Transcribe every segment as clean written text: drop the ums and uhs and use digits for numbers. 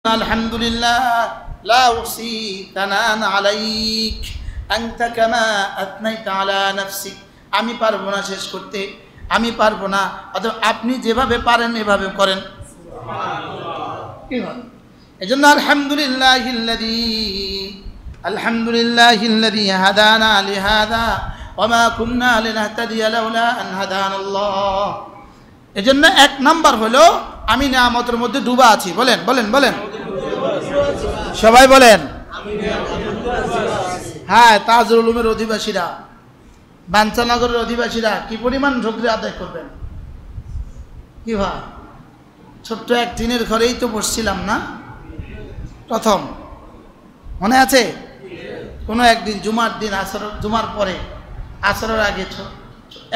আলহামদুলিল্লাহ লা উহসি তানান আলাইক আনতা কামা আথনাইতা আলা নাফসিক। আমি পারবো না শেষ করতে, আমি পারবো না, অথবা আপনি যেভাবে পারেন এভাবে করেন। এজন্য আলহামদুলিল্লাহিল্লাযী হাদানা লিহাযা ওয়া মা কুন্না লিনাহতাদিয়া লাউলা আন হাদানাল্লাহ। এজন্য এক নাম্বার হলো আমি নিয়ামতের মধ্যে ডুবা আছি। বলেন বলেন বলেন, সবাই বলেন। হ্যাঁ, তাজুল উলুমের অধিবাসীরা, বাঞ্ছানগরের অধিবাসীরা কি পরিমাণ শুকরিয়া আদায় করবেন। কি ভাই, ছোট্ট এক টিনের ঘরেই তো বসছিলাম না প্রথম, মনে আছে? কোনো একদিন জুমার দিন, জুমার পরে আসরের আগে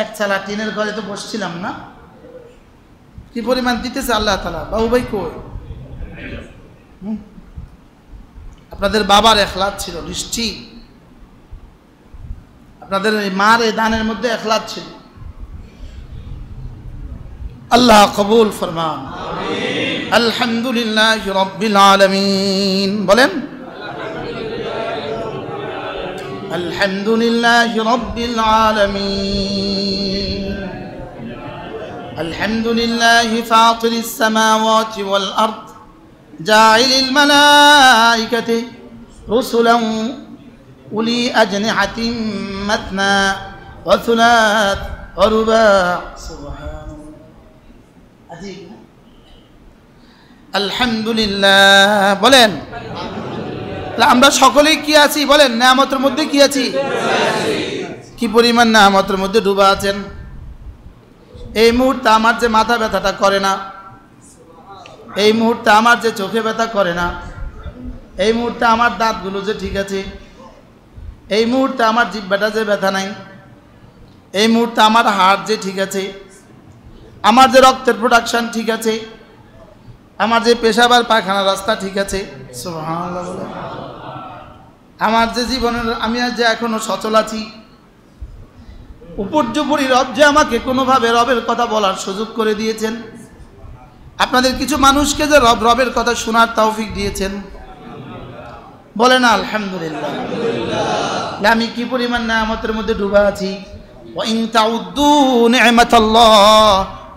এক চালা টিনের ঘরে তো বসছিলাম না। কি পরিমাণ দিতেছে আল্লাহ তাআলা। বাবু ভাই কই? আপনাদের বাবার এখলাস ছিল নিশ্চিত, আপনাদের মার এই দানের মধ্যে এখলাস ছিল। আল্লাহ কবুল ফরমান। আলহামদুলিল্লাহ রাব্বিল আলামিন। বলেন আলহামদুলিল্লাহ রাব্বিল আলামিন। আলহামদুলিল্লাহ ফাতিরিস সামাওয়াতি ওয়াল আরদ জাইলিল মালাইকাতি রুসুলান উলি আজনিহাতিন মাতনা ওয়া সুলাত ওয়া রুবা। সুবহানাল্লাহ। আলহামদুলিল্লাহ। বলেন আমরা সকলেই কি আছি? বলেন নিয়ামতের মধ্যে কি আছি? কি পরিমাণ নিয়ামতের মধ্যে ডুবা আছেন। এই মুহূর্তে আমার যে মাথা ব্যথাটা করে না, এই মুহূর্তে আমার যে চোখে ব্যথা করে না, এই মুহূর্তে আমার দাঁতগুলো যে ঠিক আছে, এই মুহূর্তে আমার জিহ্বাটা যে ব্যথা নাই, এই মুহূর্তে আমার হার্ট যে ঠিক আছে, আমার যে রক্তের প্রোডাকশন ঠিক আছে, আমার যে পেশাব আর পায়খানা রাস্তা ঠিক আছে। সুবহানাল্লাহ। আমার যে জীবনের আমি যে এখনো সচল আছি, উপর্যুপরি রব যে আমাকে কোনোভাবে রবের কথা বলার সুযোগ করে দিয়েছেন। আপনাদের কিছু মানুষকে যে রবের কথা শোনার তৌফিক দিয়েছেন। বলেন আলহামদুলিল্লাহ। আমি কি পরিমাণ নিয়ামতের মধ্যে ডুবা আছি। ওয়া ইন তাউদ্দু নি'মাতাল্লাহ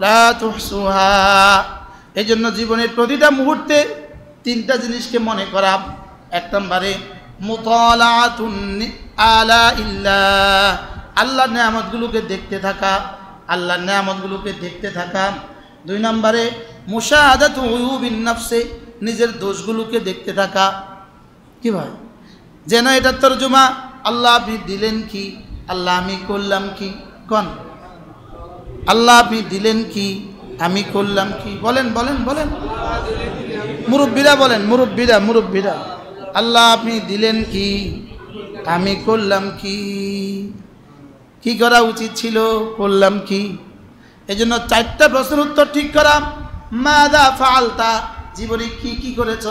লা তুহসুহা। এই জন্য জীবনের প্রতিটা মুহূর্তে তিনটা জিনিসকে মনে করা। এক নম্বরে মুতালাআতুন আলা ইল্লাহ, আল্লাহর নিয়ামতগুলোকে দেখতে থাকা, আল্লাহর নিয়ামতগুলোকে দেখতে থাকা। দুই নম্বরে মুশাহাদাতু উয়ুবিন নাফসে, নিজের দোষগুলোকে দেখতে থাকা। কি ভাই, যেন এটার তরজমা আল্লাহ আপনি দিলেন কি, আল্লাহ আমি করলাম কি। কোন আল্লাহ আপনি দিলেন কি, আমি করলাম কি। বলেন বলেন বলেন, মুরব্বীরা বলেন, মুরব্বীরা আল্লাহ আপনি দিলেন কি, আমি করলাম কি, কি করা উচিত ছিল, করলাম কি। এই জন্য চারটা প্রশ্নের উত্তর ঠিক করা। মাদা ফাআলতা, জীবনে কি কি করেছ।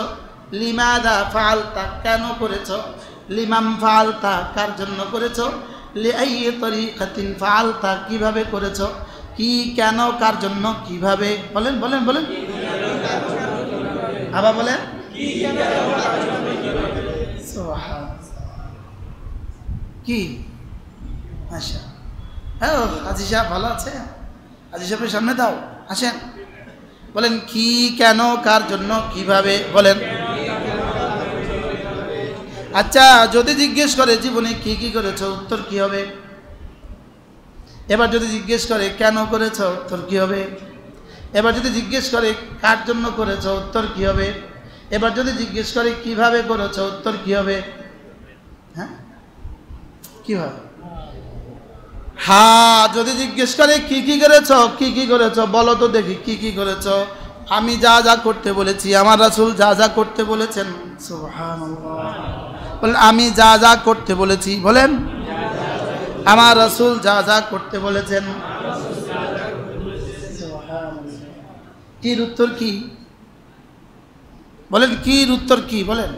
লিমাদা ফাআলতা, কেন করেছ। লিমাম ফাআলতা, কার জন্য করেছ। লিআইয়ি তরিকাতিন ফাআলতা, কিভাবে করেছ। কি, কেন, কার জন্য, কিভাবে। বলেন বলেন বলেন, আবার বলেন। কি আচ্ছা, হ্যাঁ আজি সাহেব ভালো আছে? আজি সাহেবের সামনে দাও, আসেন। বলেন কি, কেন, কার জন্য, কিভাবে। বলেন। আচ্ছা, যদি জিজ্ঞেস করে জীবনে কি কি করেছ, উত্তর কি হবে। এবার যদি জিজ্ঞেস করে কেন করেছ, উত্তর কি হবে। এবার যদি জিজ্ঞেস করে কার জন্য করেছ, উত্তর কি হবে। এবার যদি জিজ্ঞেস করে কিভাবে করেছ, উত্তর কি হবে। হ্যাঁ, কি হবে। হ্যাঁ, যদি জিজ্ঞেস করে কি কি করেছ, কি কি করেছ, বলো তো দেখি কি কি করেছ। আমি যা যা করতে বলেছি, আমার রাসূল যা যা করতে বলেছেন। সুবহানাল্লাহ। বলেন আমি যা যা করতে বলেছি। বলেন আমার রাসূল যা যা করতে বলেছেন। কির উত্তর কি? বলেন কির উত্তর কি? বলেন।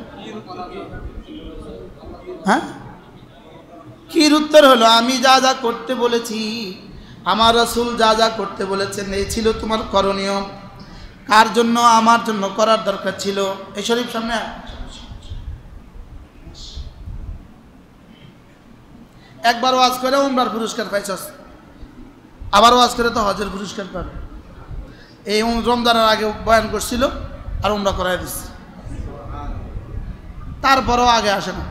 হ্যাঁ, কির উত্তর হলো আমি যা যা করতে বলেছি, আমার রাসূল যা যা করতে বলেছেন, এই ছিল তোমার করণীয়। কার জন্য? আমার জন্য করার দরকার ছিল। এই শরীফ সামনে একবার ওয়াজ করে উমরার পুরস্কার পাইছস, আবার ওয়াজ করে তো হজের পুরস্কার পাবে। এই রমজানের আগে বয়ান করছিল আর উমরা করাই দিচ্ছে, তারপরও আগে আসে না।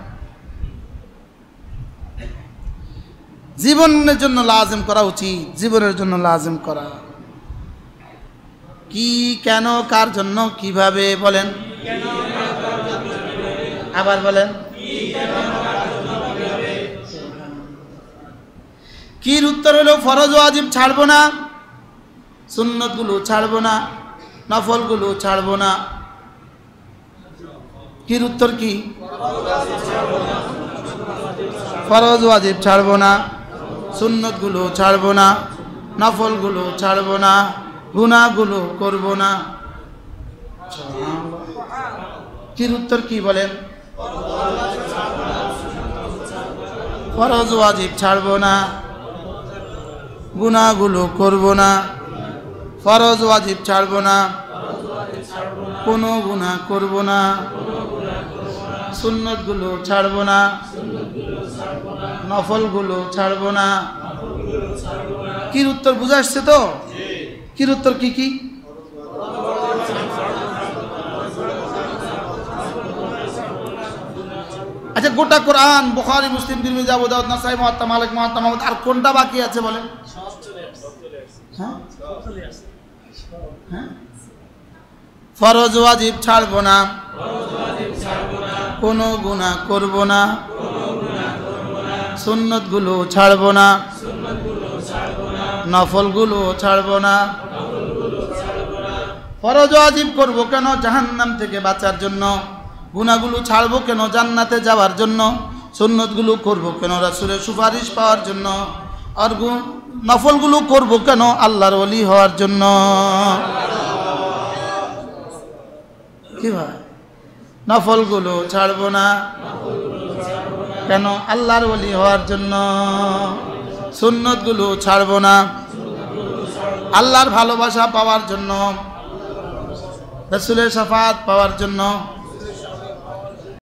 জীবনের জন্য লাজিম করা উচিত, জীবনের জন্য লাজিম করা। কি, কেন, কার জন্য, কিভাবে বলেন, আবার বলেন। কির উত্তর হলো ফরজ ওয়াজিব ছাড়বো না, সুন্নতগুলো ছাড়বো না, নফলগুলো ছাড়বো না। কির উত্তর কি? ফরজ ওয়াজিব ছাড়বো না, সুন্নতগুলো ছাড়বো না, নফলগুলো ছাড়বো না, গুনাহগুলো করবো না। কির উত্তর কি বলেন? ফরজ ওয়াজিব ছাড়বো না, গুনাহগুলো করবো না। ফরজ ওয়াজিব ছাড়বো না, কোনো গুনাহ করবো না, সুন্নতগুলো ছাড়বো না, নফলগুলো ছাড়বো না। কির উত্তর বুঝে আসছে তো? কির উত্তর কি কি? আচ্ছা, গোটা কোরআন, বুখারী, মুসলিম, তিরমিজি, আবু দাউদ, নাসাই, মুওয়াত্তা, মালিক, মুওয়াত্তা মাহমুদ, আর কোনটা বাকি আছে বলেন? ফরজ ওয়াজিব ছাড়বো না, কোনো গুনাহ করবো না, সুন্নতগুলো ছাড়বো না, নফলগুলো ছাড়বো না। ফরজ ওয়াজিব করবো কেন? জাহান্নাম থেকে বাঁচার জন্য। গুনাহগুলো ছাড়বো কেন? জান্নাতে যাওয়ার জন্য। সুন্নতগুলো করবো কেন? রাসূলের সুপারিশ পাওয়ার জন্য। আর নফলগুলো করবো কেন? আল্লাহর ওলি হওয়ার জন্য। কি ভাই? নফলগুলো ছাড়বো না কেন? আল্লাহর ওলি হওয়ার জন্য। সুন্নতগুলো ছাড়বো না আল্লাহর ভালোবাসা পাওয়ার জন্য, রাসূলের শাফাআত পাওয়ার জন্য।